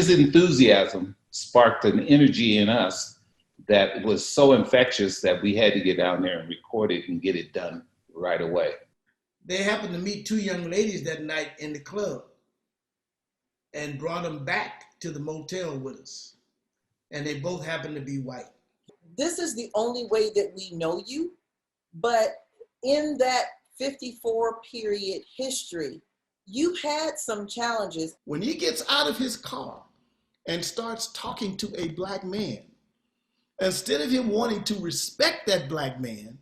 his enthusiasm sparked an energy in us that was so infectious that we had to get down there and record it and get it done right away. They happened to meet two young ladies that night in the club and brought them back to the motel with us. And they both happened to be white. This is the only way that we know you, but in that 54 period history, you had some challenges. When he gets out of his car and starts talking to a black man, instead of him wanting to respect that black man,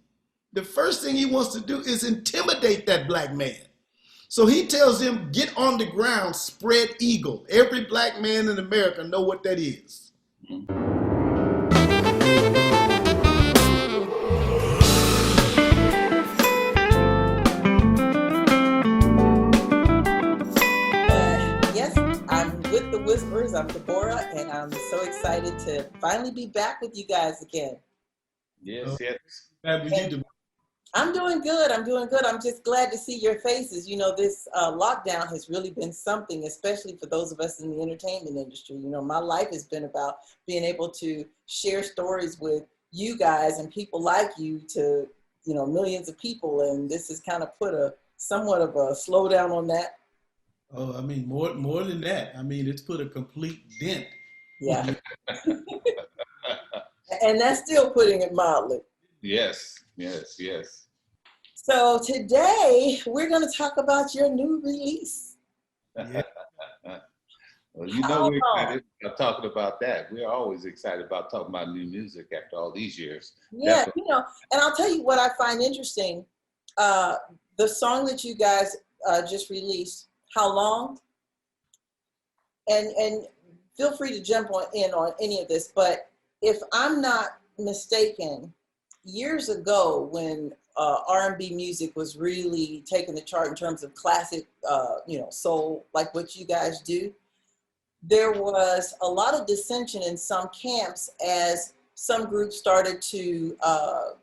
the first thing he wants to do is intimidate that black man. So he tells him, get on the ground, spread eagle. Every black man in America know what that is. Yes, I'm with the Whispers. I'm Debórah, and I'm so excited to finally be back with you guys again. Yes, yes. I'm doing good. I'm just glad to see your faces. You know, this lockdown has really been something, especially for those of us in the entertainment industry. You know, my life has been about being able to share stories with you guys and people like you to, you know, millions of people. And this has kind of put somewhat of a slowdown on that. Oh, I mean, more than that. I mean, it's put a complete dent. Yeah. And that's still putting it mildly. Yes, yes, yes. So today we're going to talk about your new release. Yeah. Well, you know, we're excited about talking about that. We're always excited about talking about new music after all these years. Yeah, Definitely. you know, and I'll tell you what I find interesting. The song that you guys just released, How Long? And feel free to jump in on any of this, but if I'm not mistaken, years ago when R&B music was really taking the chart in terms of classic, you know, soul, like what you guys do, there was a lot of dissension in some camps as some groups started to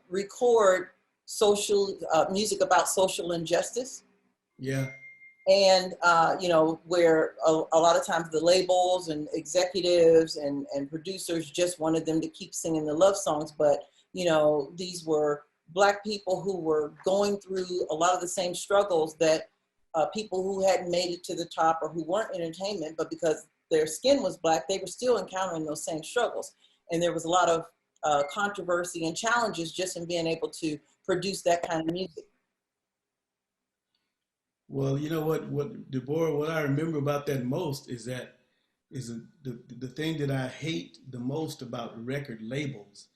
record social music about social injustice. Yeah. And, you know, where a lot of times the labels and executives and producers just wanted them to keep singing the love songs. But, you know, these were Black people who were going through a lot of the same struggles that people who hadn't made it to the top or who weren't entertainment, but because their skin was Black, they were still encountering those same struggles. And there was a lot of controversy and challenges just in being able to produce that kind of music. Well, you know what, Debórah, what I remember about that most is the thing that I hate the most about record labels.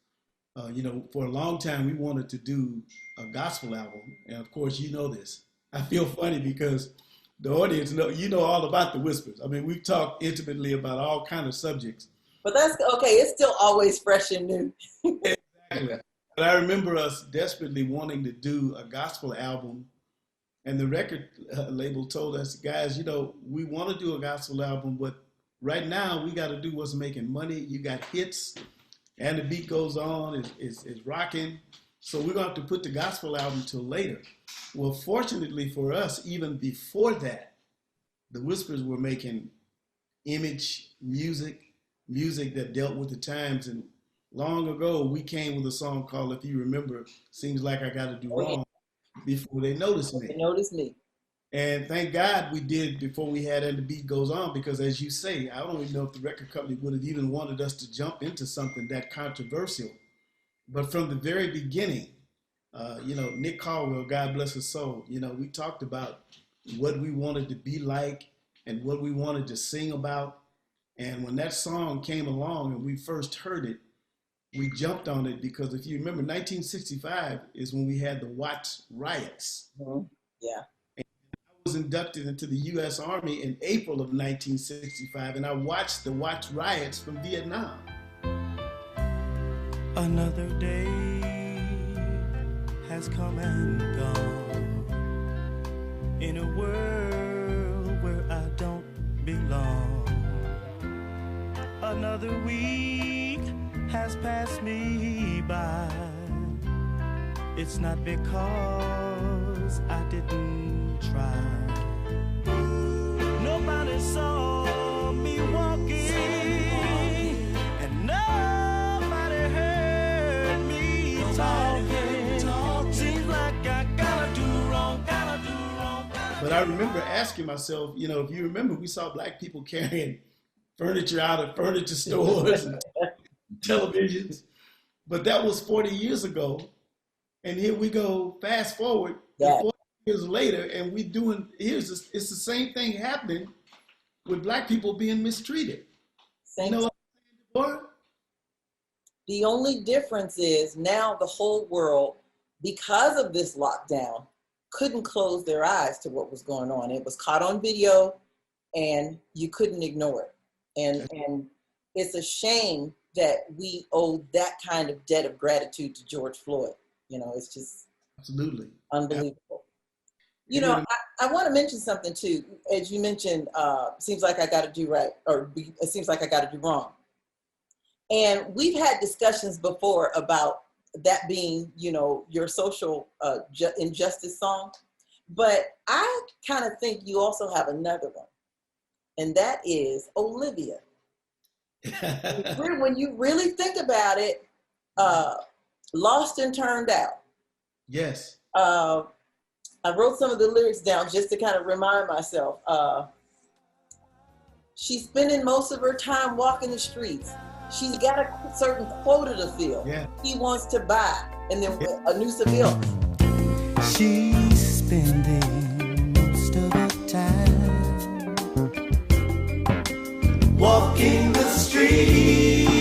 You know, for a long time, we wanted to do a gospel album. And of course, you know this. I feel funny because the audience you know all about the Whispers. I mean, we've talked intimately about all kinds of subjects. But that's okay. It's still always fresh and new. Exactly. But I remember us desperately wanting to do a gospel album. And the record label told us, guys, you know, we want to do a gospel album, but right now we got to do what's making money. You got hits, and the beat goes on, is rocking. So we're going to have to put the gospel album till later. Well, fortunately for us, even before that, the Whispers were making image music that dealt with the times. And long ago, we came with a song called, if you remember, Seems Like I Gotta Do Wrong. Before they noticed me. They noticed me. And thank God we did before we had And the Beat Goes On, because as you say, I don't even know if the record company would have even wanted us to jump into something that controversial. But from the very beginning, you know, Nick Caldwell, God bless his soul, you know, we talked about what we wanted to be like and what we wanted to sing about. And when that song came along and we first heard it, we jumped on it because if you remember, 1965 is when we had the Watts riots. Mm-hmm. Yeah. And I was inducted into the U.S. Army in April of 1965, and I watched the Watts riots from Vietnam. Another day has come and gone in a world where I don't belong. Another week has passed me by. It's not because I didn't try. Nobody saw me walking But I remember asking myself, you know, if you remember, we saw black people carrying furniture out of furniture stores and televisions. But that was 40 years ago. And here we go, fast forward, Yeah. 40 years later, and we doing, it's the same thing happening with black people being mistreated. Same. You know what I'm saying, Debórah? The only difference is now the whole world, because of this lockdown, couldn't close their eyes to what was going on. It was caught on video and you couldn't ignore it. And it's a shame that we owe that kind of debt of gratitude to George Floyd. You know, it's just Absolutely unbelievable. You know, I want to mention something too. As you mentioned, seems like I got to do right, or it seems like I got to do wrong. And we've had discussions before about that being, you know, your social injustice song. But I kind of think you also have another one, and that is Olivia. When you really think about it, Lost and Turned Out. Yes. I wrote some of the lyrics down just to kind of remind myself. She's spending most of her time walking the streets. She's got a certain quota to fill. Yeah. He wants to buy, and then a new Seville. She's spending most of her time walking the streets.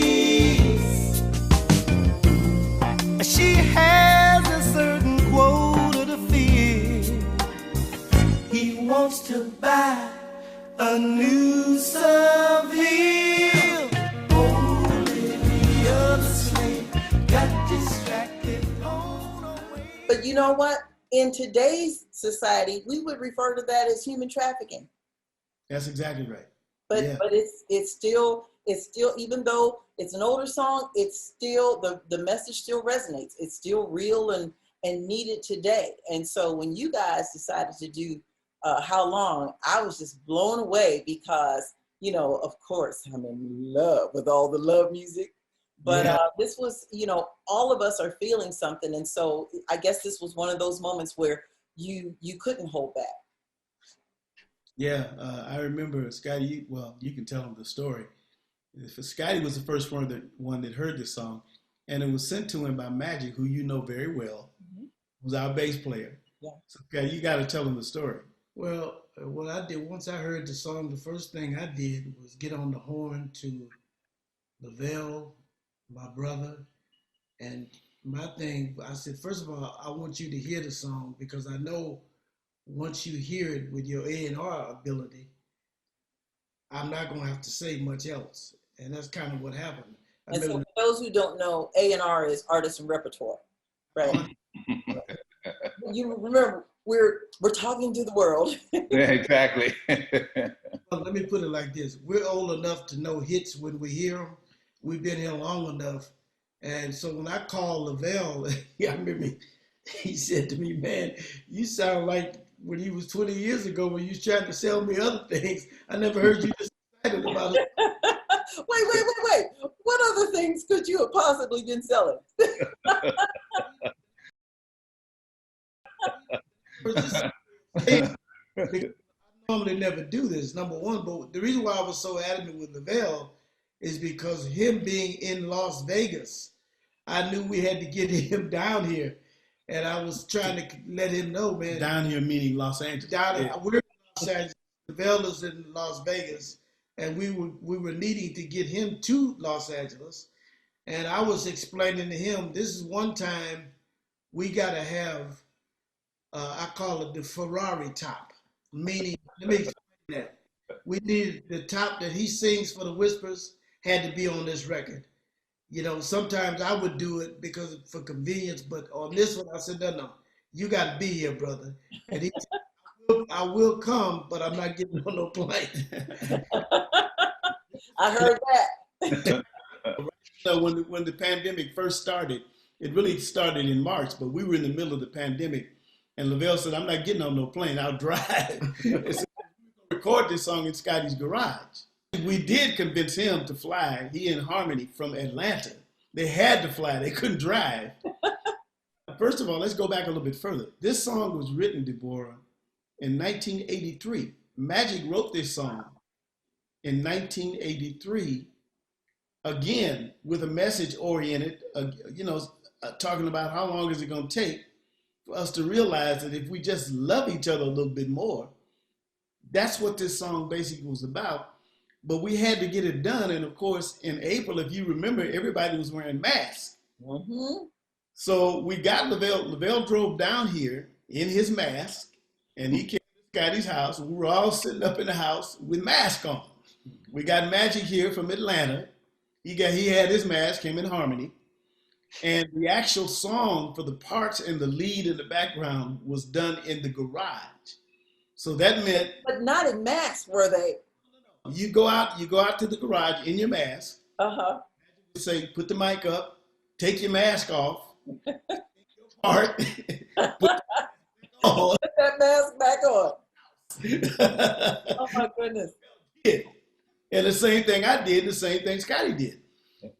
She has a certain quota to fill. He wants to buy a new Seville. Olivia the slave got distracted on her way. But you know what? In today's society, we would refer to that as human trafficking. That's exactly right. But Yeah. but it's still even though it's an older song, it's still the message still resonates. It's still real and needed today. And so when you guys decided to do How Long, I was just blown away because, you know, of course I'm in love with all the love music. But this was, you know, all of us are feeling something. And so I guess this was one of those moments where you couldn't hold back. Yeah, I remember Scotty. Well, you can tell him the story. Scotty was the first one that heard this song, and it was sent to him by Magic, who you know very well, was our bass player. Yeah. So, Scotty, you got to tell him the story. Well, what I did once I heard the song, the first thing I did was get on the horn to Lavelle, my brother, and my thing. I said, first of all, I want you to hear the song because I know once you hear it with your A&R ability, I'm not gonna have to say much else, and that's kind of what happened. And so for those who don't know, A&R is artist and repertoire, right? You remember, we're talking to the world. Yeah, exactly. Let me put it like this. We're old enough to know hits when we hear them. We've been here long enough. And so when I called Lavelle, I remember he said to me, man, you sound like when you was 20 years ago when you was trying to sell me other things. I never heard you this excited about it. Wait. What other things could you have possibly been selling? I normally never do this, number one, but the reason why I was so adamant with Lavelle is because him being in Las Vegas, I knew we had to get him down here. And I was trying to let him know, man. Down here meaning Los Angeles. We're in Los Angeles. Lavelle is in Las Vegas. And we were needing to get him to Los Angeles. And I was explaining to him, this is one time we got to have, I call it the Ferrari top. Meaning, let me explain that. We needed the top that he sings for the Whispers had to be on this record. You know, sometimes I would do it because for convenience, but on this one, I said, no, you got to be here, brother. And he said, I will come, but I'm not getting on no plane. I heard that. So when the pandemic first started, it really started in March, but we were in the middle of the pandemic. And Lavelle said, I'm not getting on no plane, I'll drive. And so we record this song in Scotty's garage. We did convince him to fly, he and Harmony, from Atlanta. They had to fly, they couldn't drive. First of all, let's go back a little bit further. This song was written, Debórah, in 1983. Magic wrote this song in 1983, again, with a message oriented, talking about how long is it going to take for us to realize that if we just love each other a little bit more, that's what this song basically was about. But we had to get it done. And of course, in April, if you remember, everybody was wearing masks. Mm-hmm. So we got Lavelle. Lavelle drove down here in his mask, and he came to Scotty's house. We were all sitting up in the house with masks on. We got Magic here from Atlanta. He had his mask, came in harmony. And the actual song for the parts and the lead in the background was done in the garage. So that meant, But not in masks, were they? you go out to the garage in your mask. Uh-huh. Say, put the mic up, take your mask off, part, put on. Put that mask back on. Oh my goodness. And the same thing I did, the same thing Scotty did.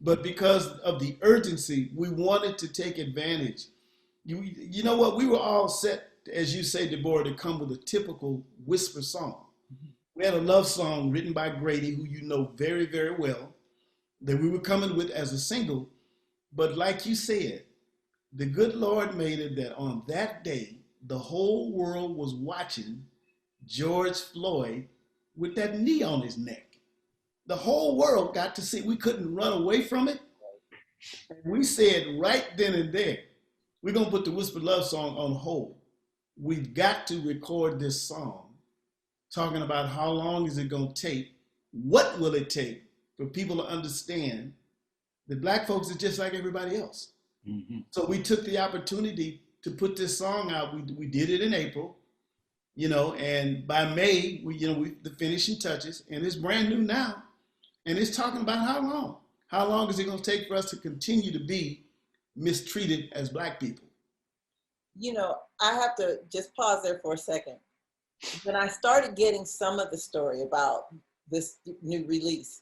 But because of the urgency, we wanted to take advantage. You know what? We were all set, as you say, Debórah, to come with a typical whisper song. We had a love song written by Grady, who you know very, very well, that we were coming with as a single. But like you said, the good Lord made it that on that day, the whole world was watching George Floyd with that knee on his neck. The whole world got to see. We couldn't run away from it. And we said right then and there, we're going to put the Whispered Love song on hold. We've got to record this song, talking about how long is it going to take, what will it take for people to understand that Black folks are just like everybody else. Mm-hmm. So we took the opportunity to put this song out. We did it in April, and by May, we the finishing touches, and it's brand new now. And it's talking about how long. How long is it going to take for us to continue to be mistreated as Black people? I have to just pause there for a second. When I started getting some of the story about this new release,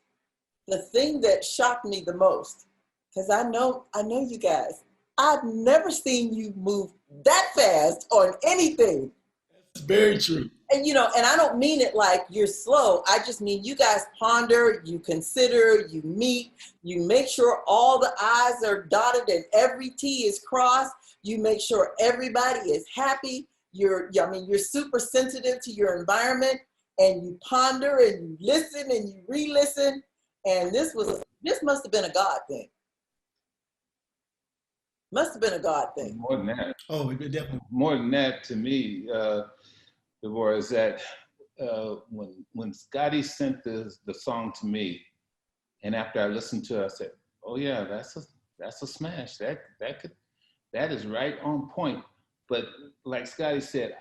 the thing that shocked me the most, because I know you guys, I've never seen you move that fast on anything. That's very true. And, and I don't mean it like you're slow. I just mean you guys ponder, you consider, you meet, you make sure all the I's are dotted and every T is crossed. You make sure everybody is happy. You're super sensitive to your environment, and you ponder and you listen and you re-listen. And this must have been a God thing. Must have been a God thing. More than that. Oh, it definitely. More than that, to me, Debórah, is that when Scotty sent the song to me, and after I listened to it, I said, "Oh yeah, that's a smash. That is right on point." But like Scotty said,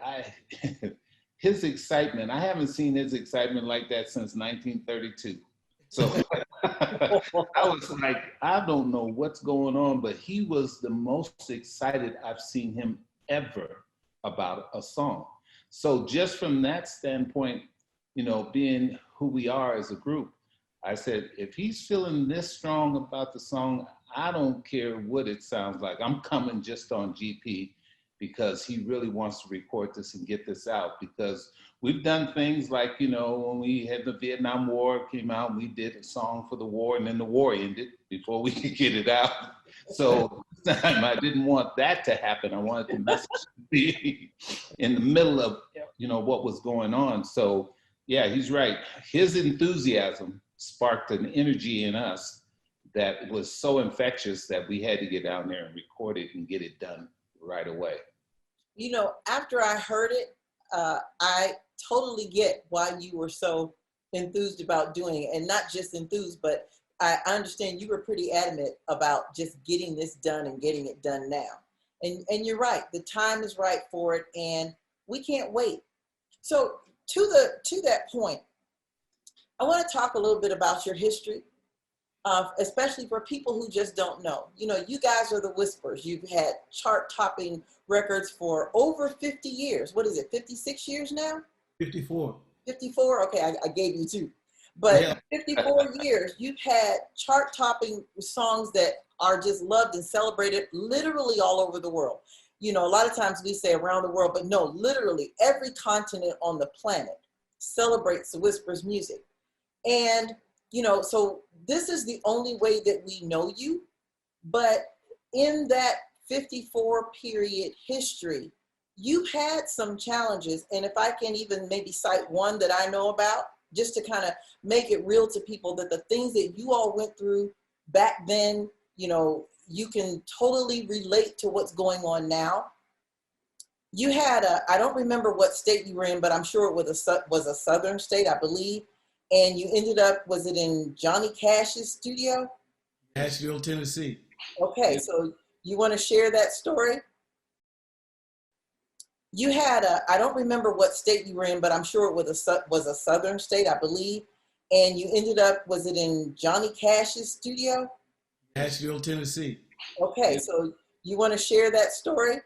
his excitement, I haven't seen his excitement like that since 1932. So I was like, I don't know what's going on, but he was the most excited I've seen him ever about a song. So just from that standpoint, being who we are as a group, I said, if he's feeling this strong about the song, I don't care what it sounds like. I'm coming just on GP because he really wants to record this and get this out, because we've done things like, when we had the Vietnam War came out, we did a song for the war, and then the war ended before we could get it out. So this time I didn't want that to happen. I wanted the message to be in the middle of, what was going on. So yeah, he's right. His enthusiasm sparked an energy in us that was so infectious that we had to get down there and record it and get it done right away. After I heard it, I totally get why you were so enthused about doing it, and not just enthused, but I understand you were pretty adamant about just getting this done and getting it done now. And you're right, the time is right for it, and we can't wait. So to that point, I want to talk a little bit about your history, especially for people who just don't know. You guys are the Whispers. You've had chart-topping records for over 50 years. What is it, 56 years now? 54. 54? Okay, I gave you two. But yeah. 54 years, you've had chart-topping songs that are just loved and celebrated literally all over the world. you know, a lot of times we say around the world, but no, literally every continent on the planet celebrates the Whispers music. And, you know, so this is the only way that we know you. But in that 54 period history, you had some challenges. And if I can even maybe cite one that I know about, just to kind of make it real to people, that the things that you all went through back then, you know, you can totally relate to what's going on now. You had I don't remember what state you were in, but I'm sure it was a southern state, I believe. And you ended up, was it in Johnny Cash's studio? Nashville, Tennessee. Okay, so you want to share that story? You had I don't remember what state you were in, but I'm sure it was a southern state, I believe. And you ended up, was it in Johnny Cash's studio? Nashville, Tennessee. Okay, so you want to share that story?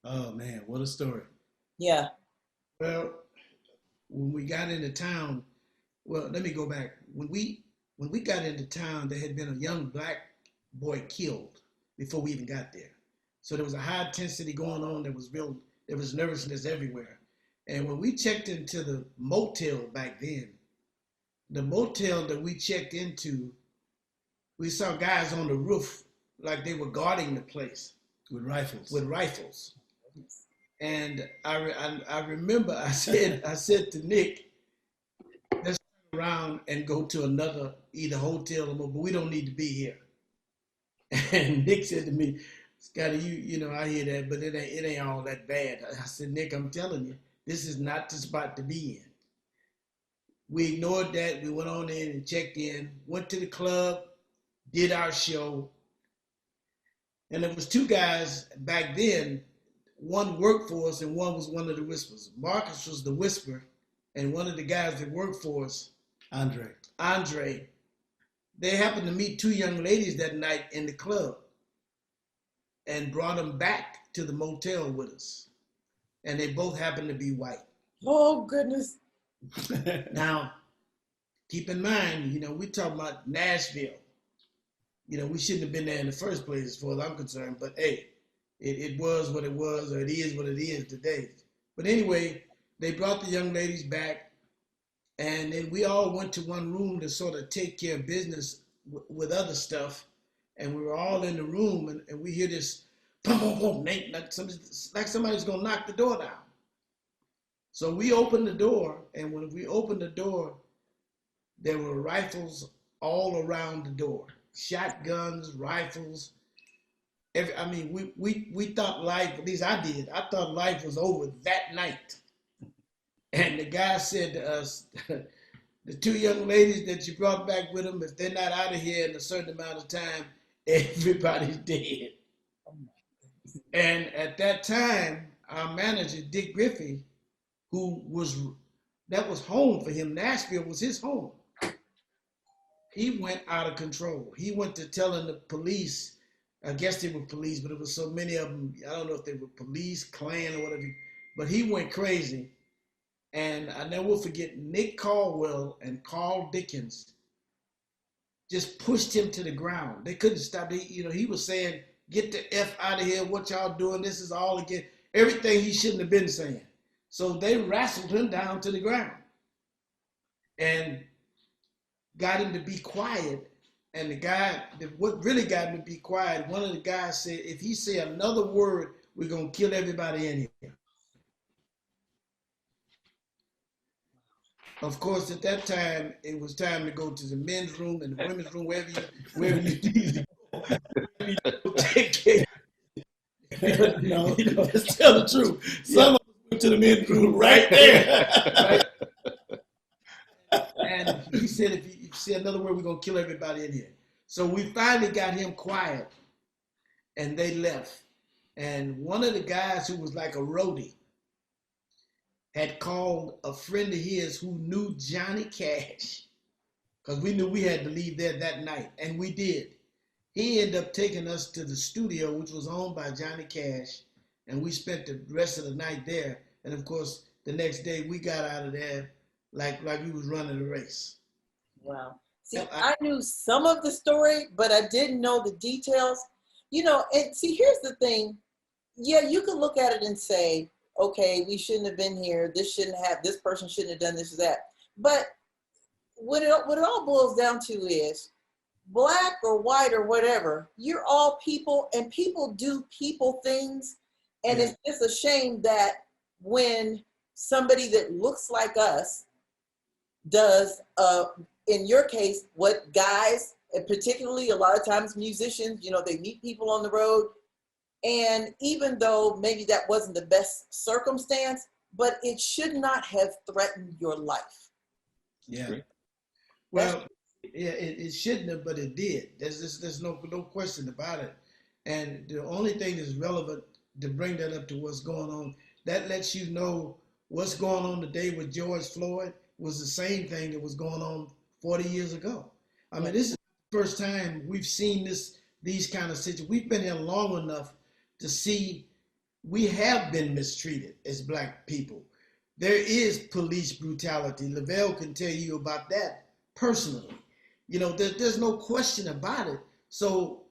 Oh man, what a story. Yeah. Well, when we got into town, well, let me go back. When we got into town, there had been a young black boy killed before we even got there. So there was a high intensity going on. There was nervousness everywhere. And when we checked into the motel back then, the motel that we checked into, we saw guys on the roof like they were guarding the place With rifles. And I remember I said to Nick, let's turn around and go to another either hotel or more, but we don't need to be here. And Nick said to me, Scotty, you know, I hear that, but it ain't all that bad. I said, Nick, I'm telling you, this is not the spot to be in. We ignored that. We went on in and checked in, went to the club, did our show. And there was two guys back then. One worked for us and one was one of the Whispers. Marcus was the Whisper, and one of the guys that worked for us, Andre, they happened to meet two young ladies that night in the club and brought them back to the motel with us. And they both happened to be white. Oh, goodness. Now, keep in mind, you know, we talking about Nashville. You know, we shouldn't have been there in the first place as far as I'm concerned, but hey, it was what it was, or it is what it is today. But anyway, they brought the young ladies back, and then we all went to one room to sort of take care of business with other stuff. And we were all in the room, and we hear this boom, boom, boom, like somebody's gonna knock the door down. So we opened the door, and when we opened the door, there were rifles all around the door. Shotguns, rifles. I mean, we thought life, at least I did, I thought life was over that night. And the guy said to us, the two young ladies that you brought back with them, if they're not out of here in a certain amount of time, everybody's dead. And at that time, our manager, Dick Griffey, that was home for him. Nashville was his home. He went out of control. He went to telling the police, I guess they were police, but it was so many of them, I don't know if they were police, Klan, or whatever, but he went crazy. And I never will forget, Nick Caldwell and Carl Dickens just pushed him to the ground. They couldn't stop. He was saying, get the F out of here, what y'all doing, this is all again, everything he shouldn't have been saying. So they wrestled him down to the ground and got him to be quiet. And the guy, what really got him to be quiet, one of the guys said, if he say another word, we're going to kill everybody in here. Of course, at that time, it was time to go to the men's room and the women's room, wherever you need to go. Take care. No, let's tell the truth. Some of us went to the men's room right there. Right? And he said, if you say another word, we're going to kill everybody in here. So we finally got him quiet, and they left. And one of the guys who was like a roadie had called a friend of his who knew Johnny Cash, because we knew we had to leave there that night, and we did. He ended up taking us to the studio, which was owned by Johnny Cash, and we spent the rest of the night there. And of course, the next day we got out of there like we was running a race. Wow. See, I knew some of the story, but I didn't know the details. You know, and see, here's the thing. yeah, you could look at it and say, okay, we shouldn't have been here. This person shouldn't have done this or that. But what it all boils down to is black or white or whatever, you're all people, and people do people things. And it's just a shame that when somebody that looks like us does, in your case, what guys, and particularly a lot of times musicians, they meet people on the road. And even though maybe that wasn't the best circumstance, but it should not have threatened your life. Yeah. Well, yeah, it shouldn't have, but it did. There's no question about it. And the only thing that's relevant to bring that up to what's going on, that lets you know what's going on today with George Floyd was the same thing that was going on 40 years ago. I mean, this is the first time we've seen these kind of situations. We've been here long enough to see we have been mistreated as black people. There is police brutality. Lavelle can tell you about that personally. There's no question about it. So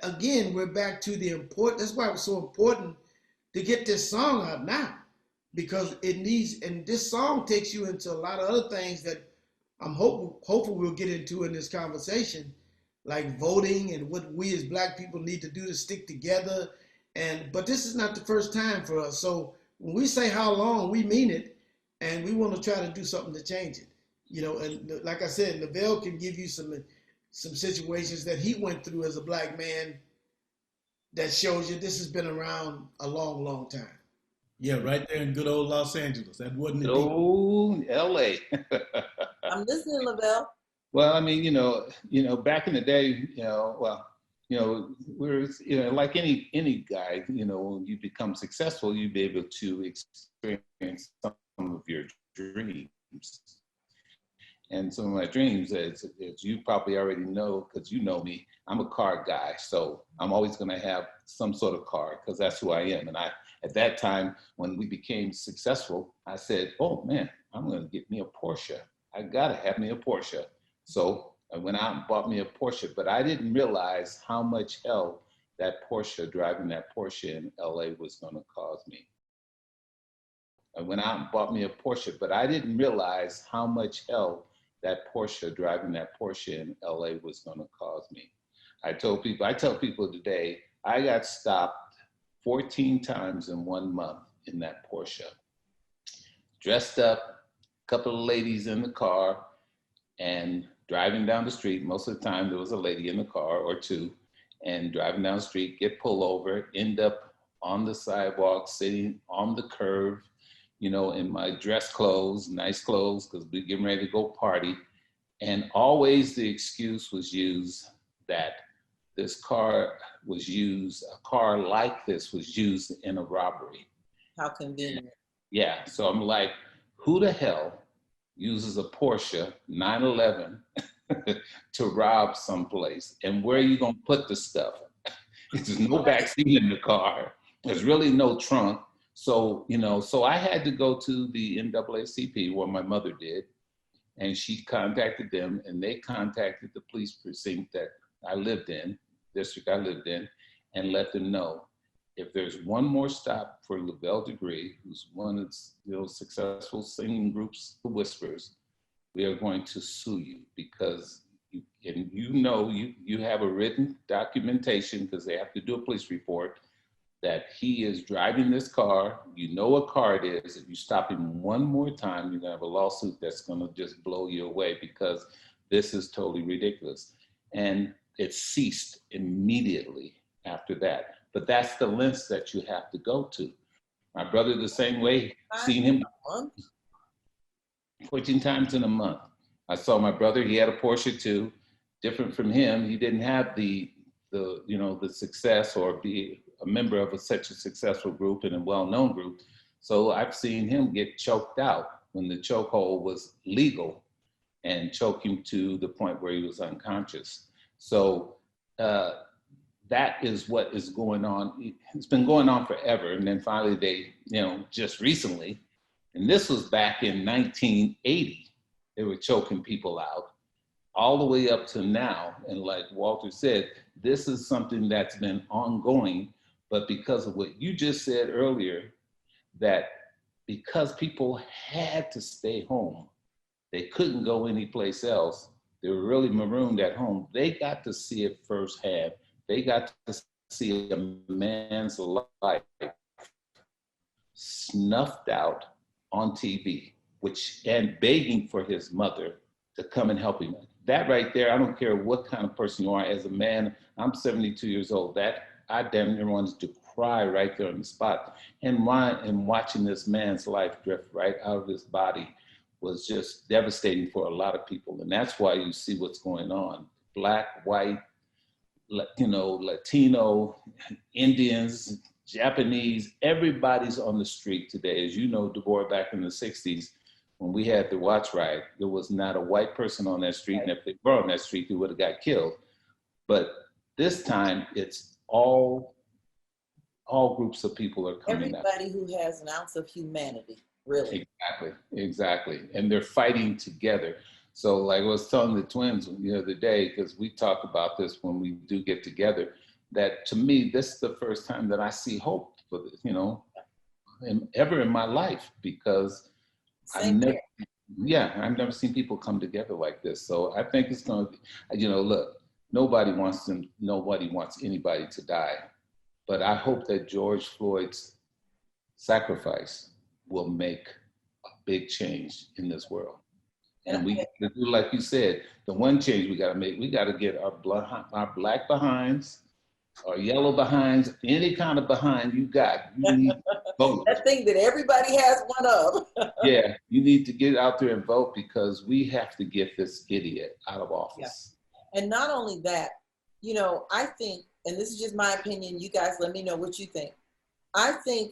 again, we're back to the important. That's why it was so important to get this song out now, because it needs. And this song takes you into a lot of other things that I'm hopeful we'll get into in this conversation, like voting and what we as black people need to do to stick together. But this is not the first time for us. So when we say how long, we mean it, and we want to try to do something to change it. And like I said, Lavelle can give you some situations that he went through as a black man that shows you this has been around a long, long time. Yeah, right there in good old Los Angeles. That wasn't Oh, LA. I'm listening, Lavelle. Well, I mean, back in the day, we're, like any guy, when you become successful, you be able to experience some of your dreams. And some of my dreams, as you probably already know, because you know me, I'm a car guy. So I'm always going to have some sort of car, because that's who I am. And at that time, when we became successful, I said, oh man, I'm going to get me a Porsche. I got to have me a Porsche. So I went out and bought me a Porsche, but I didn't realize how much hell driving that Porsche in LA was going to cause me. I went out and bought me a Porsche, but I didn't realize how much hell driving that Porsche in LA was going to cause me. I tell people today, I got stopped 14 times in 1 month in that Porsche. Dressed up, a couple of ladies in the car, and driving down the street. Most of the time there was a lady in the car or two, and driving down the street, get pulled over, end up on the sidewalk, sitting on the curb, in my dress clothes, nice clothes, because we're getting ready to go party. And always the excuse was used that a car like this was used in a robbery. How convenient. Yeah, so I'm like, who the hell uses a Porsche 911 to rob someplace? And where are you gonna put the stuff? There's no backseat in the car. There's really no trunk. So, so I had to go to the NAACP, where my mother did, and she contacted them, and they contacted the police precinct that I lived in, district I lived in, and let them know, if there's one more stop for Lavelle Degree, who's one of those successful singing groups, the Whispers, we are going to sue you, because you have a written documentation, because they have to do a police report, that he is driving this car. You know what car it is. If you stop him one more time, you're gonna have a lawsuit that's gonna just blow you away, because this is totally ridiculous. And it ceased immediately after that. But that's the lengths that you have to go to. My brother, the same way, seen him 14 times in a month. I saw my brother, he had a Porsche too. Different from him, he didn't have the success or be a member of such a successful group and a well-known group. So I've seen him get choked out when the chokehold was legal, and choke him to the point where he was unconscious. So that is what is going on. It's been going on forever. And then finally they, just recently, and this was back in 1980, they were choking people out all the way up to now. And like Walter said, this is something that's been ongoing But because of what you just said earlier, that because people had to stay home, they couldn't go anyplace else. They were really marooned at home. They got to see it firsthand. They got to see a man's life snuffed out on TV, and begging for his mother to come and help him. That right there, I don't care what kind of person you are. As a man, I'm 72 years old. That I damn near wanted to cry right there on the spot. And watching this man's life drift right out of his body was just devastating for a lot of people. And that's why you see what's going on. Black, white, Latino, Indians, Japanese, everybody's on the street today. As you know, Debórah, back in the 60s, when we had the watch riot, there was not a white person on that street. And if they were on that street, they would have got killed. But this time, it's all groups of people are coming out. Everybody who has an ounce of humanity, really. Exactly. And they're fighting together. So like I was telling the twins the other day, because we talk about this when we do get together, that to me, this is the first time that I see hope for this, ever in my life, because I've never seen people come together like this. So I think it's going to be, look, nobody wants anybody to die, but I hope that George Floyd's sacrifice will make a big change in this world. And we do, like you said, the one change we got to make, we got to get our black behinds, or yellow behinds, any kind of behind you got. You need to vote. That thing that everybody has one of. Yeah, you need to get out there and vote, because we have to get this idiot out of office. Yeah. And not only that, I think, and this is just my opinion, you guys let me know what you think. I think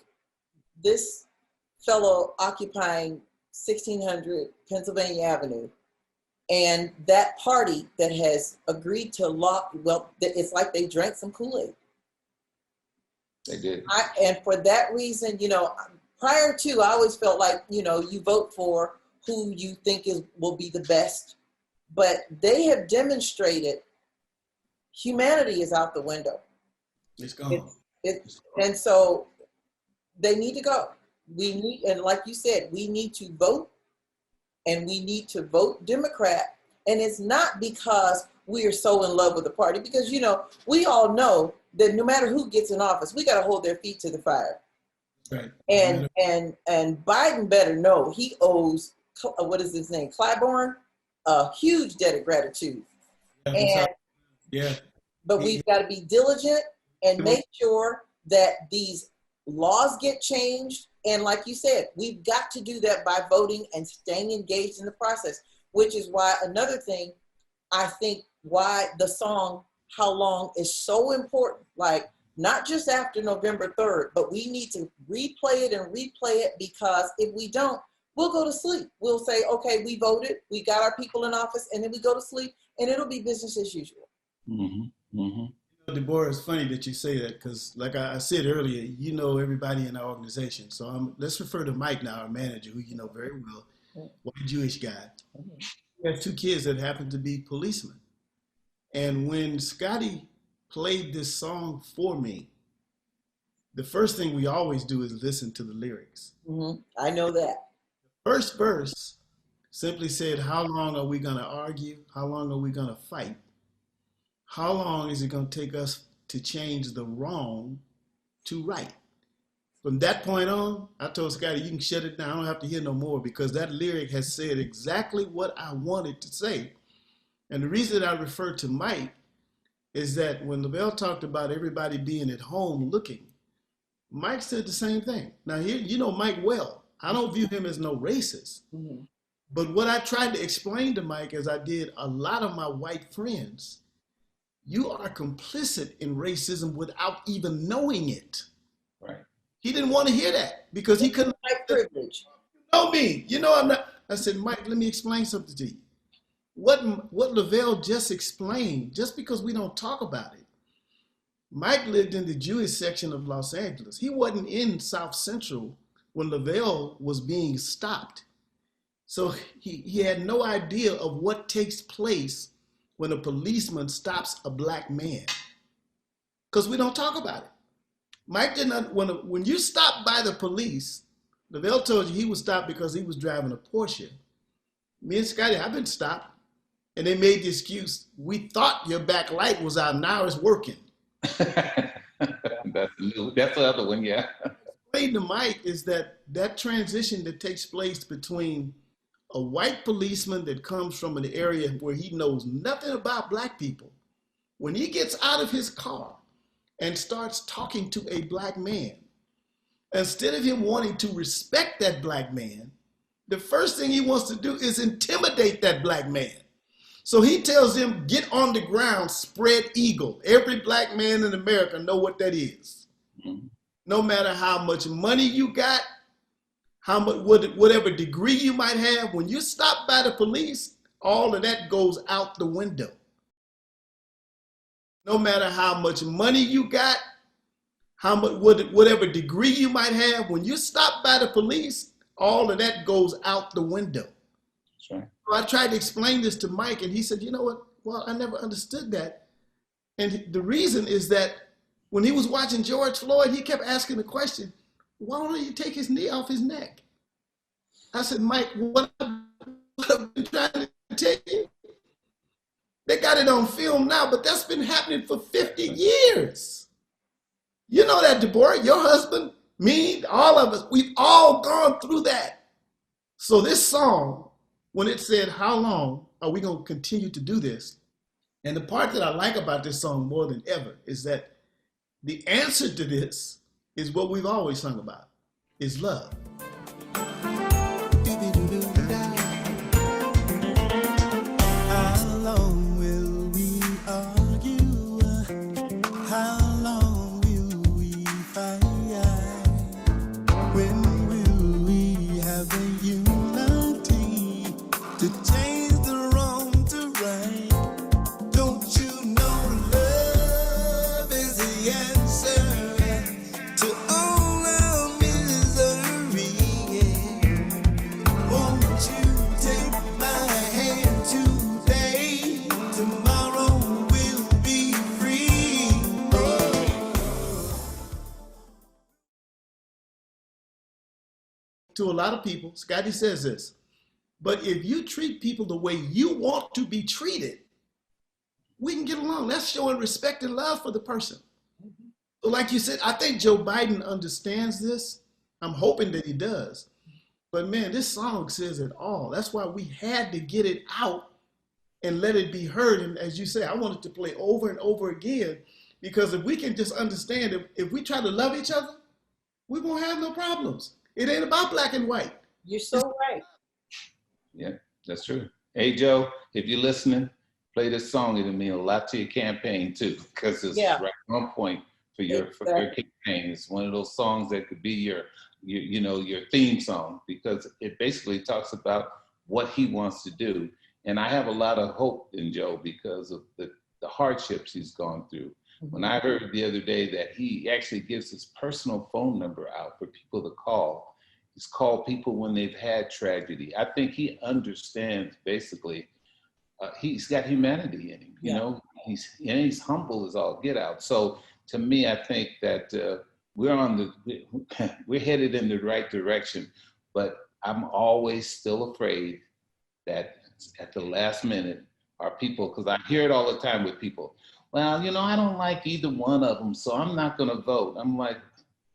this fellow occupying 1600 Pennsylvania Avenue, and that party that has agreed to it's like they drank some Kool-Aid. They did. And for that reason, prior to, I always felt like, you vote for who you think will be the best, but they have demonstrated humanity is out the window. It's gone. And so they need to go. And like you said, we need to vote, and we need to vote Democrat. And it's not because we are so in love with the party, because, we all know that no matter who gets in office, we got to hold their feet to the fire. Right. And Biden better know he owes, what is his name, Clyburn, a huge debt of gratitude. But we've got to be diligent and make sure that these laws get changed. And like you said, we've got to do that by voting and staying engaged in the process, which is why another thing, I think why the song How Long is so important, like not just after November 3rd, but we need to replay it, because if we don't, we'll go to sleep. We'll say, okay, we voted, we got our people in office, and then we go to sleep, and it'll be business as usual. Mm-hmm. Mm-hmm. Debórah, it's funny that you say that, because like I said earlier, everybody in our organization. So let's refer to Mike now, our manager, who you know very well, white Jewish guy. He has 2 kids that happen to be policemen. And when Scotty played this song for me, the first thing we always do is listen to the lyrics. Mm-hmm. I know that. First verse simply said, how long are we going to argue? How long are we going to fight? How long is it going to take us to change the wrong to right? From that point on, I told Scotty, you can shut it down. I don't have to hear no more, because that lyric has said exactly what I wanted to say. And the reason I refer to Mike is that when Lavelle talked about everybody being at home looking, Mike said the same thing. Now, here, Mike well. I don't view him as no racist. Mm-hmm. But what I tried to explain to Mike, as I did a lot of my white friends, you are complicit in racism without even knowing it. Right. He didn't want to hear that, because he couldn't. White privilege. Know me. I'm not. I said, Mike, let me explain something to you. What Lavelle just explained, just because we don't talk about it. Mike lived in the Jewish section of Los Angeles. He wasn't in South Central when Lavelle was being stopped. So he had no idea of what takes place when a policeman stops a black man, because we don't talk about it. Mike didn't, when you stopped by the police, Lavelle told you he was stopped because he was driving a Porsche. Me and Scotty, I've been stopped. And they made the excuse, we thought your back light was out, now it's working. That's the other one, yeah. Explain to Mike is that transition that takes place between a white policeman that comes from an area where he knows nothing about black people, when he gets out of his car and starts talking to a black man, instead of him wanting to respect that black man, the first thing he wants to do is intimidate that black man. So he tells him, get on the ground, spread eagle. Every black man in America know what that is. Mm-hmm. No matter how much money you got, how much, whatever degree you might have, when you stop by the police, all of that goes out the window. No matter how much money you got, how much, whatever degree you might have, when you stop by the police, all of that goes out the window. Sure. So I tried to explain this to Mike, and he said, you know what? Well, I never understood that. And the reason is that when he was watching George Floyd, he kept asking the question, why don't you take his knee off his neck? I said, Mike, what I've been trying to tell you, they got it on film now, but that's been happening for 50 years. You know that, Debórah, your husband, me, all of us, we've all gone through that. So this song, when it said, how long are we going to continue to do this? And the part that I like about this song more than ever is that the answer to this is what we've always sung about, is love. How long will we argue? How long will we fight? When will we have the unity to change the wrong to right? Don't you know love is the answer to all our misery? Won't you take my hand today? Tomorrow we'll be free. To a lot of people, Scotty says this, but if you treat people the way you want to be treated, we can get along. That's showing respect and love for the person. So like you said, I think Joe Biden understands this. I'm hoping that he does. But man, this song says it all. That's why we had to get it out and let it be heard. And as you say, I wanted to play over and over again, because if we can just understand, if we try to love each other, we won't have no problems. It ain't about black and white. You're so right. Yeah, that's true. Hey, Joe, if you're listening, play this song. It'll mean a lot to your campaign too, because it's right on point for your campaign. It's one of those songs that could be your theme song, because it basically talks about what he wants to do. And I have a lot of hope in Joe because of the hardships he's gone through. When I heard the other day that he actually gives his personal phone number out for people to call, he's called people when they've had tragedy. I think he understands basically, he's got humanity in him, you know, he's humble as all get out. So to me, I think that we're headed in the right direction, but I'm always still afraid that at the last minute, our people, because I hear it all the time with people, well, you know, I don't like either one of them, so I'm not going to vote. I'm like,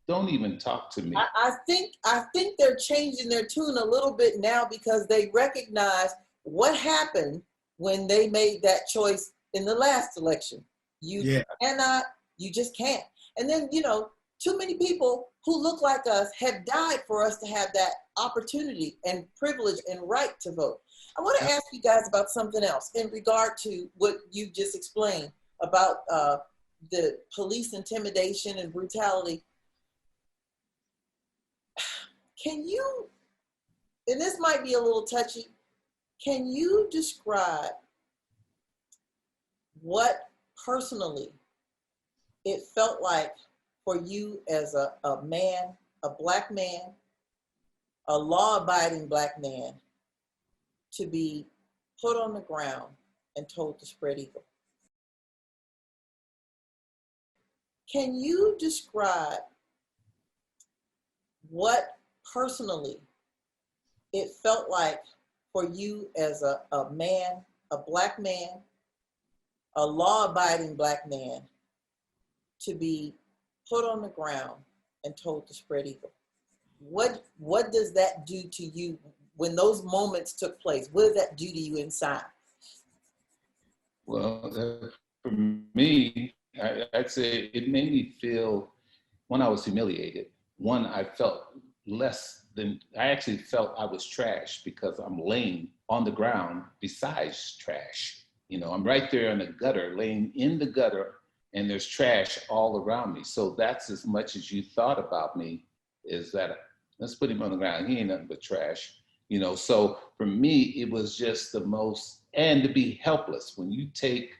don't even talk to me. I think they're changing their tune a little bit now, because they recognize what happened when they made that choice in the last election. You cannot, you just can't. And then, you know, too many people who look like us have died for us to have that opportunity and privilege and right to vote. I want to ask you guys about something else in regard to what you just explained about the police intimidation and brutality. Can you, and this might be a little touchy, can you describe what personally it felt like for you as a man, a black man, a law-abiding black man, to be put on the ground and told to spread eagle? Can you describe what personally it felt like for you as a man, a Black man, a law-abiding Black man, to be put on the ground and told to spread eagle. What does that do to you when those moments took place? What does that do to you inside? Well, for me, I'd say it made me feel, when I was humiliated, one, I felt I actually felt I was trash because I'm laying on the ground besides trash. You know, I'm right there in the gutter, laying in the gutter, and there's trash all around me. So that's as much as you thought about me, is that let's put him on the ground. He ain't nothing but trash. You know, so for me, it was just the most, and to be helpless when you take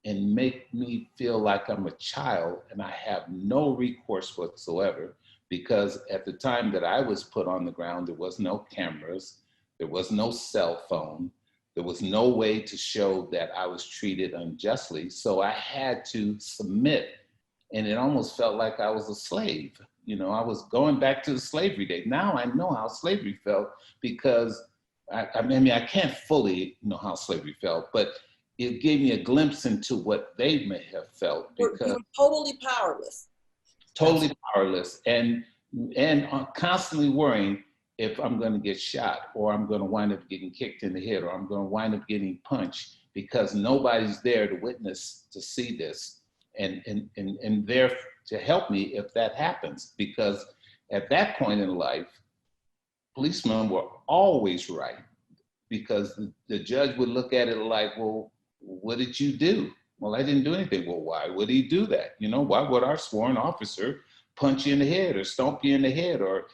and make me feel like I'm a child and I have no recourse whatsoever, because at the time that I was put on the ground, there was no cameras, there was no cell phone, there was no way to show that I was treated unjustly. So I had to submit, and it almost felt like I was a slave. You know, I was going back to the slavery days. Now I know how slavery felt, because I mean, I can't fully know how slavery felt, but it gave me a glimpse into what they may have felt, because You're totally powerless. Totally powerless, and constantly worrying if I'm going to get shot, or I'm going to wind up getting kicked in the head, or I'm going to wind up getting punched, because nobody's there to witness, to see this, and there to help me if that happens. Because at that point in life, policemen were always right, because the judge would look at it like, well, what did you do? Well, I didn't do anything. Well, why would he do that? You know, why would our sworn officer punch you in the head or stomp you in the head or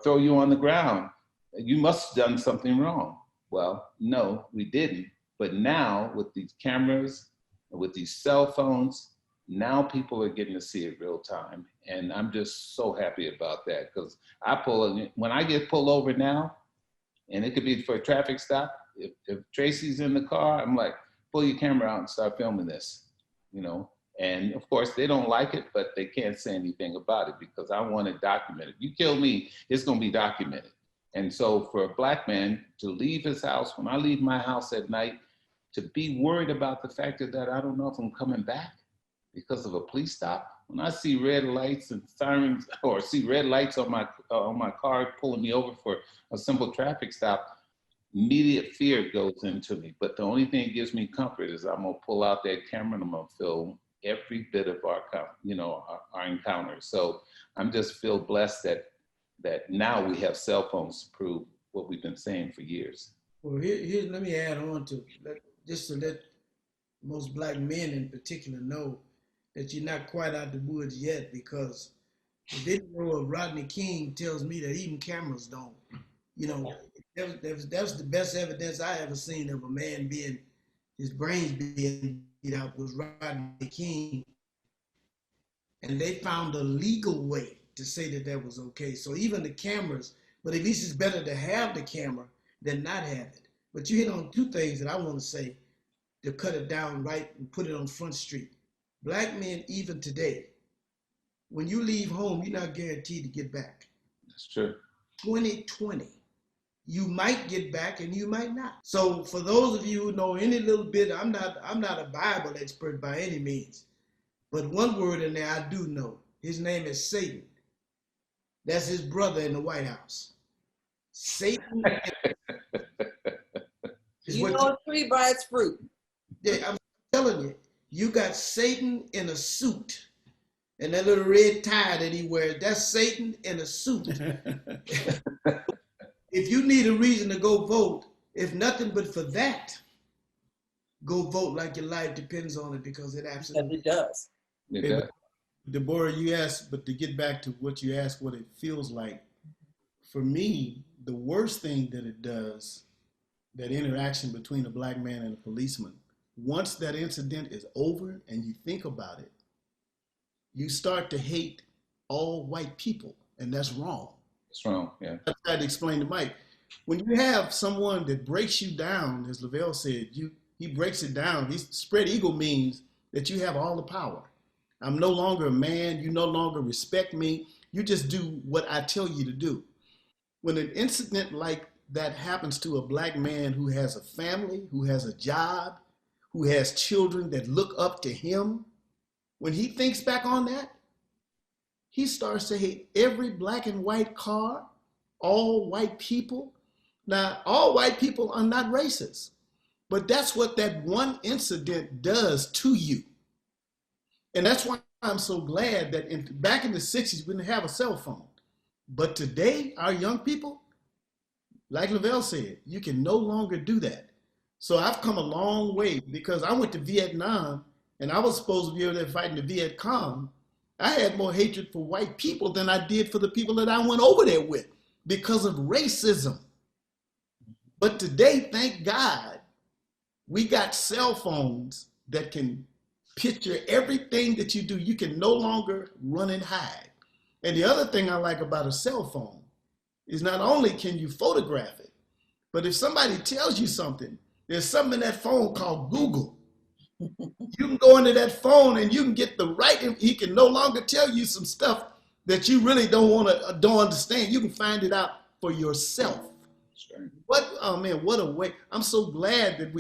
throw you on the ground? You must have done something wrong. Well, no, we didn't. But now with these cameras, with these cell phones, now people are getting to see it real time. And I'm just so happy about that, because when I get pulled over now, and it could be for a traffic stop, if Tracy's in the car, I'm like, pull your camera out and start filming this, you know? And of course they don't like it, but they can't say anything about it, because I want it documented. You kill me, it's gonna be documented. And so for a Black man to leave his house, when I leave my house at night, to be worried about the fact that I don't know if I'm coming back because of a police stop. When I see red lights and sirens, or see red lights on my car pulling me over for a simple traffic stop, immediate fear goes into me. But the only thing that gives me comfort is I'm gonna pull out that camera and I'm gonna film every bit of our encounter. So I'm just feel blessed that now we have cell phones to prove what we've been saying for years. Well, here let me add on to just to let most Black men in particular know that you're not quite out the woods yet, because the video of Rodney King tells me that even cameras don't. You know, that was the best evidence I ever seen of a man his brains being beat out, was Rodney King. And they found a legal way to say that was okay. So even the cameras, but at least it's better to have the camera than not have it. But you hit on two things that I want to say to cut it down right and put it on Front Street. Black men, even today, when you leave home, you're not guaranteed to get back. That's true. 2020. You might get back and you might not. So for those of you who know any little bit, I'm not a Bible expert by any means, but one word in there I do know. His name is Satan. That's his brother in the White House. Satan. You know a tree by its fruit. Yeah, I'm telling you, you got Satan in a suit, and that little red tie that he wears, that's Satan in a suit. If you need a reason to go vote, if nothing but for that, go vote like your life depends on it, because it absolutely does. It does. Debórah, you asked, but to get back to what you asked, what it feels like, for me, the worst thing that it does, that interaction between a Black man and a policeman, once that incident is over and you think about it, you start to hate all white people, and that's wrong. That's wrong, yeah. I tried to explain to Mike. When you have someone that breaks you down, as Lavelle said, he breaks it down. Spread eagle means that you have all the power. I'm no longer a man. You no longer respect me. You just do what I tell you to do. When an incident like that happens to a black man who has a family, who has a job, who has children that look up to him, when he thinks back on that, he starts to hate every black and white car, all white people. Now, all white people are not racist, but that's what that one incident does to you. And that's why I'm so glad that back in the 60s, we didn't have a cell phone. But today, our young people, like Lavelle said, you can no longer do that. So I've come a long way because I went to Vietnam and I was supposed to be over there fighting the Viet Cong. I had more hatred for white people than I did for the people that I went over there with because of racism. But today, thank God, we got cell phones that can picture everything that you do. You can no longer run and hide. And the other thing I like about a cell phone is not only can you photograph it, but if somebody tells you something, there's something in that phone called Google. You can go into that phone and you can get the right, he can no longer tell you some stuff that you really don't understand. You can find it out for yourself. What, oh man, what a way. I'm so glad that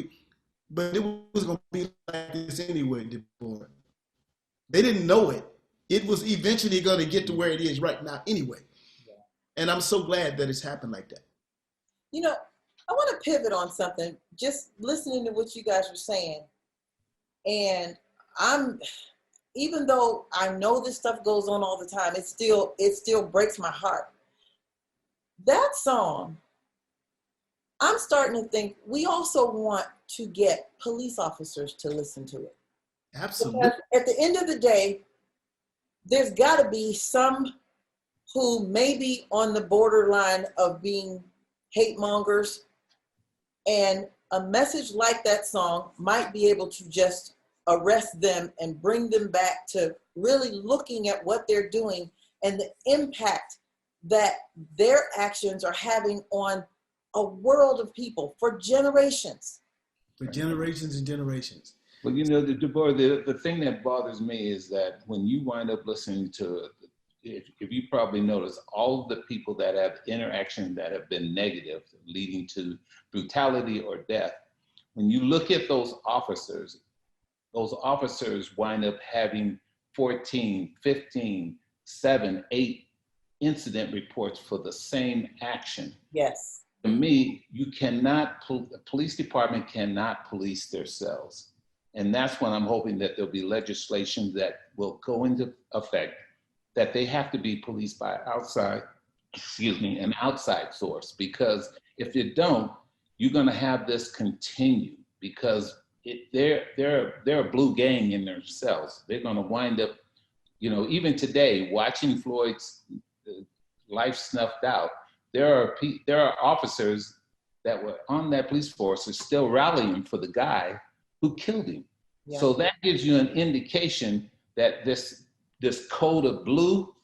but it was going to be like this anyway, Debórah. They didn't know it. It was eventually going to get to where it is right now anyway. Yeah. And I'm so glad that it's happened like that. You know, I want to pivot on something, just listening to what you guys were saying. And even though I know this stuff goes on all the time, it still breaks my heart. That song, I'm starting to think we also want to get police officers to listen to it. Absolutely. Because at the end of the day, there's got to be some who may be on the borderline of being hate mongers, and a message like that song might be able to just arrest them and bring them back to really looking at what they're doing and the impact that their actions are having on a world of people for generations. For generations and generations. Well, you know, Debórah, the thing that bothers me is that when you wind up listening to, if you probably notice, all of the people that have interaction that have been negative, leading to brutality or death, when you look at those officers wind up having 14, 15, 7, 8 incident reports for the same action. Yes. To me, the police department cannot police themselves. And that's when I'm hoping that there'll be legislation that will go into effect, that they have to be policed by an outside source. Because if you don't, you're gonna have this continue, because they're a blue gang in themselves. They're gonna wind up, you know, even today, watching Floyd's life snuffed out, there are officers that were on that police force are still rallying for the guy who killed him. Yeah. So that gives you an indication that this code of blue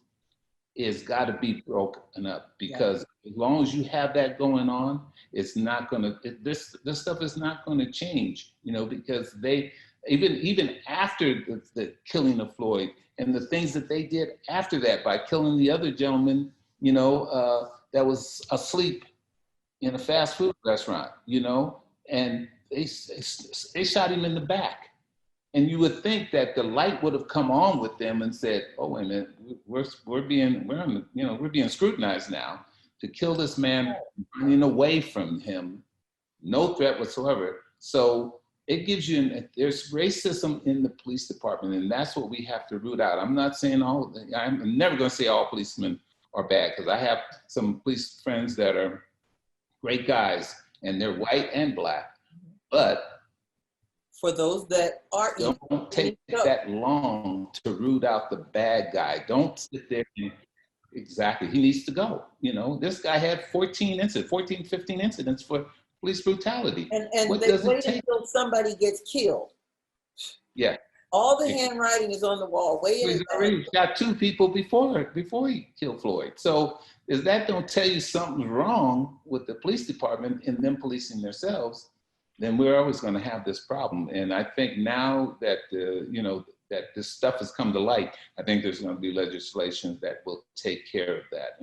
is got to be broken up, because as long as you have that going on, it's not gonna, this stuff is not gonna change, you know, because they, even after the killing of Floyd and the things that they did after that by killing the other gentleman, you know, that was asleep in a fast food restaurant, you know, and they shot him in the back. And you would think that the light would have come on with them and said, "Oh, wait a minute, we're being scrutinized now to kill this man, running away from him, no threat whatsoever." So it gives you there's racism in the police department, and that's what we have to root out. I'm not saying I'm never going to say all policemen are bad, because I have some police friends that are great guys, and they're white and black, but for those that are don't take that long to root out the bad guy. Don't sit there and, exactly, he needs to go. You know, this guy had 15 incidents for police brutality. And they wait until somebody gets killed. Yeah. All the handwriting is on the wall. He's already shot 2 people before he killed Floyd. So if that don't tell you something's wrong with the police department and them policing themselves, then we're always going to have this problem. And I think now that, you know, that this stuff has come to light, I think there's going to be legislation that will take care of that,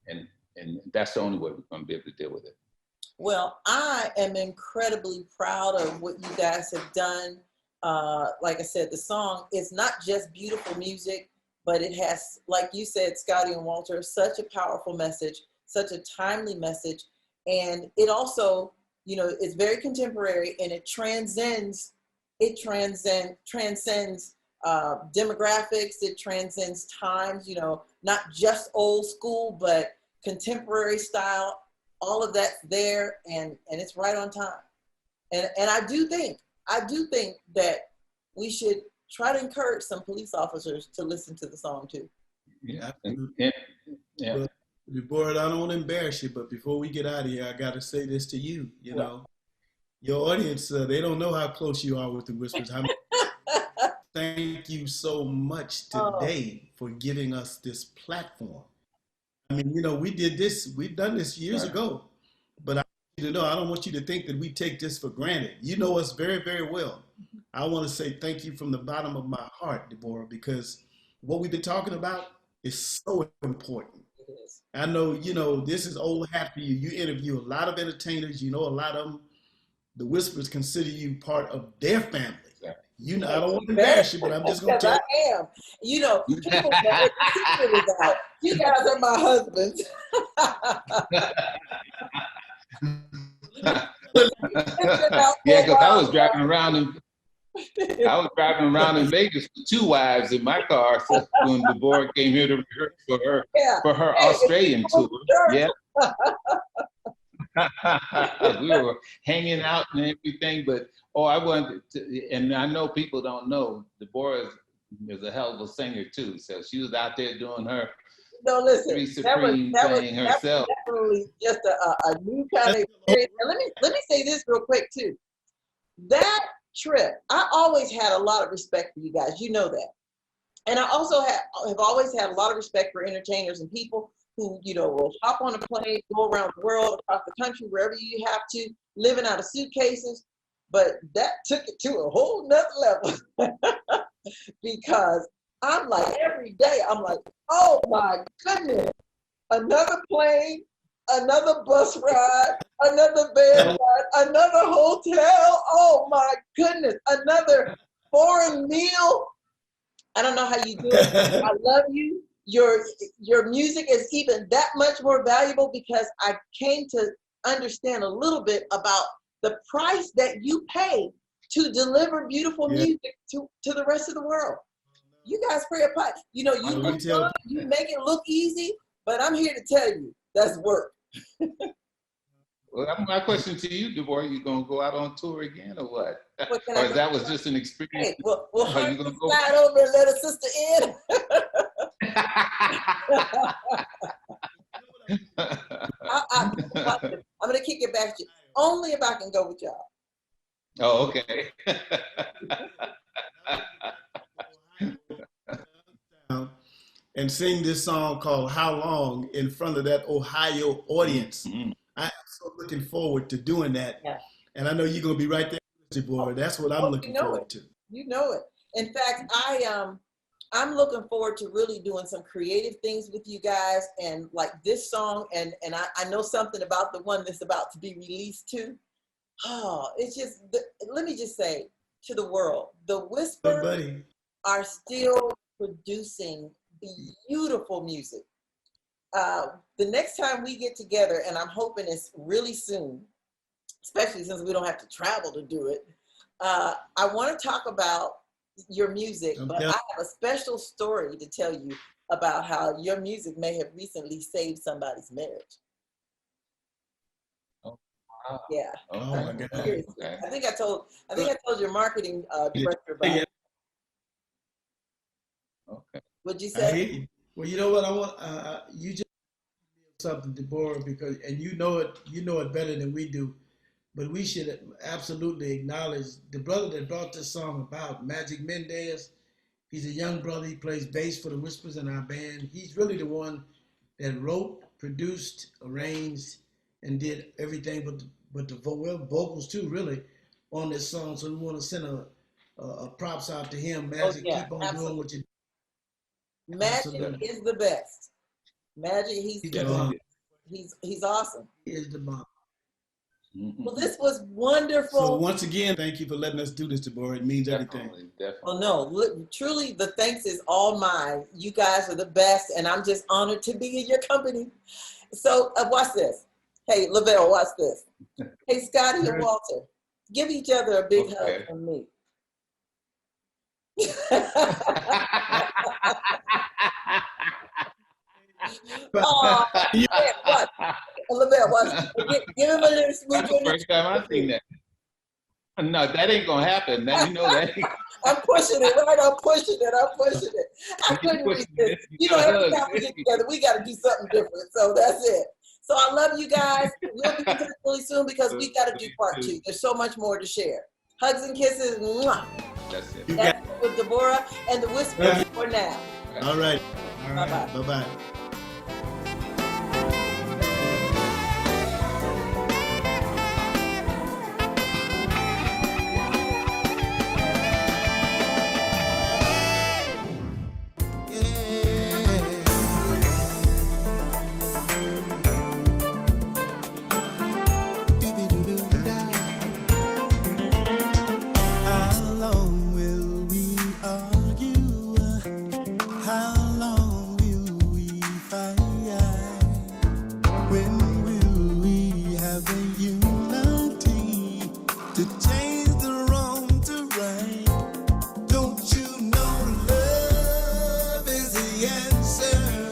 and that's the only way we're going to be able to deal with it. Well, I am incredibly proud of what you guys have done. Like I said, the song is not just beautiful music, but it has, like you said, Scotty and Walter, such a powerful message, such a timely message. And it also, you know, it's very contemporary, and it transcends demographics, it transcends times, you know, not just old school, but contemporary style. All of that's there, and it's right on time. And I do think that we should try to encourage some police officers to listen to the song too. Yeah. Yeah. Well, Debórah, I don't want to embarrass you, but before we get out of here, I got to say this to you. You know, your audience, they don't know how close you are with the Whispers. Thank you so much today for giving us this platform. I mean, you know, we've done this years ago, but I want you to know, I don't want you to think that we take this for granted. You know us very, very well. I want to say thank you from the bottom of my heart, Debórah, because what we've been talking about is so important. It is. I know, you know, this is old hat for you. You interview a lot of entertainers. You know, a lot of them, the Whispers consider you part of their family. You know, I don't want to embarrass you, but I'm just going to tell you. I am. You know, people know that you guys are my husbands. Yeah, because I was driving around in Vegas with 2 wives in my car when Debórah came here to rehearse for her Australian tour. Yeah. We were hanging out and everything, but I wanted to, and I know people don't know, Debórah is a hell of a singer too. So she was out there doing her Three Supreme thing herself. That was definitely just a new kind of experience. And let me say this real quick too. That trip, I always had a lot of respect for you guys. You know that, and I also have always had a lot of respect for entertainers and people who, you know, will hop on a plane, go around the world, across the country, wherever you have to, living out of suitcases. But that took it to a whole nother level because I'm like, every day, I'm like, oh my goodness, another plane, another bus ride, another bed ride, another hotel. Oh my goodness, another foreign meal. I don't know how you do it. I love you. Your music is even that much more valuable because I came to understand a little bit about the price that you pay to deliver beautiful music to the rest of the world. You guys pay a price. You know, you make it look easy, but I'm here to tell you that's work. Well, my question to you, Debórah, you gonna go out on tour again or what? Or that was just an experience? Hey, well, you gonna go slide over and let a sister in? I'm gonna kick it back to you. Only if I can go with y'all. Oh, okay. And sing this song called How Long in front of that Ohio audience. Mm-hmm. I am so looking forward to doing that. Yeah. And I know you're going to be right there, Debórah. That's what I'm looking forward to. You know it. In fact, I'm looking forward to really doing some creative things with you guys, and like this song, and I know something about the one that's about to be released too. Oh, it's just, let me just say to the world, the Whispers are still producing beautiful music. The next time we get together, and I'm hoping it's really soon, especially since we don't have to travel to do it, I want to talk about your music, but I have a special story to tell you about how your music may have recently saved somebody's marriage. Oh, wow. Yeah. Oh my God. Okay. I think I told your marketing director about it. Okay. What'd you say? Well, you know what I want. You just something, Debórah, because you know it better than we do. But we should absolutely acknowledge the brother that brought this song about, Magic Mendez. He's a young brother. He plays bass for the Whispers in our band. He's really the one that wrote, produced, arranged, and did everything but the vocals too, really, on this song. So we want to send props out to him. Oh, Magic, yeah, keep on absolutely. doing what you do. Magic Absolutely. is the best. Magic, he's He's Yes, the bomb. he's awesome. He is the bomb. Well, this was wonderful. So once again, thank you for letting us do this, Deborah. It means everything. Definitely. Well, no, look, truly, the thanks is all mine. You guys are the best, and I'm just honored to be in your company. So, watch this. Hey, Lavelle, watch this. Hey, Scotty and Walter, give each other a big hug from me. Oh, what? Lavelle, watch. Give him a little smooch. That's the first time I've seen that. No, that ain't gonna happen. Now you know that. I'm pushing it, right? I'm pushing it. I couldn't resist. You know, every time we get together, we got to do something different. So that's it. So I love you guys. We'll be in touch really soon because we got to do part 2. There's so much more to share. Hugs and kisses. Mwah. That's it. That's it with Debórah and the Whispers for now. All right. Bye-bye. Bye-bye. How long will we argue? How long will we fight? When will we have the unity to change the wrong to right? Don't you know love is the answer?